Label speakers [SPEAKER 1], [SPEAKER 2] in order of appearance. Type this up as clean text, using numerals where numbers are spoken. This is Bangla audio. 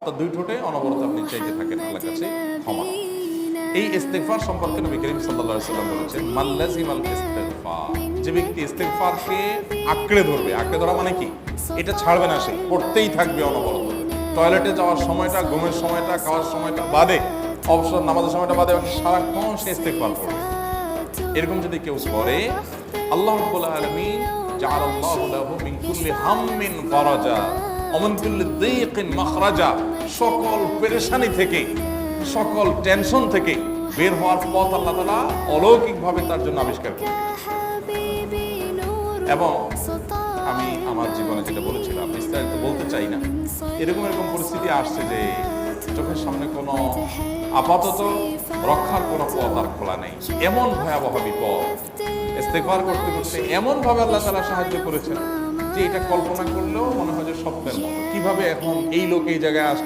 [SPEAKER 1] তো দুই ঠোঁটে অনবরত আপনি চাইতে থাকেন আল্লাহর কাছে ক্ষমা। এই ইস্তেগফার সম্পর্কে নবী করিম সাল্লাল্লাহু আলাইহি ওয়াসাল্লাম বলেছেন, মান লাজিমাল ইস্তেগফার, যে ব্যক্তি ইস্তেগফারকে আঁকড়ে ধরবে, আঁকড়ে ধরা মানে কি, এটা ছাড়বে না, সে পড়তেই থাকবে অনবরত। টয়লেটে যাওয়ার সময়টা, ঘুমের সময়টা, খাওয়ার সময়টা বাদে, অবসর নামাজের সময়টা বাদে সারাক্ষণ সে ইস্তেগফার করবে। এরকম যদি কেউ করে, আল্লাহ রাব্বুল আলামিন জাআলাল্লাহু লাহু মিন কুল্লি হাম্মিন ফারাজা ওয়া মিন কুল্লি দাইকিন মাখরাজা, সকল পেরেশানি থেকে, সকল টেনশন থেকে বের হওয়ার পথ আল্লাহ তাআলা অলৌকিকভাবে তার জন্য আবিষ্কার করেন। এবং আমি আমার জীবনে যেটা বলেছিলাম, বিস্তারিত বলতে চাই না, এরকম পরিস্থিতি আসছে যে চোখের সামনে কোনো আপাতত রক্ষার কোনো পথ আর খোলা নেই, এমন ভয়াবহ বিপদ। ইস্তেগফার করতে করতে এমন ভাবে আল্লাহ তাআলা সাহায্য করেছেন যে এটা কল্পনা করলেও মনে হয় যে স্বপ্নের মতো। কিভাবে এখন এই লোক এই জায়গায় আসলো,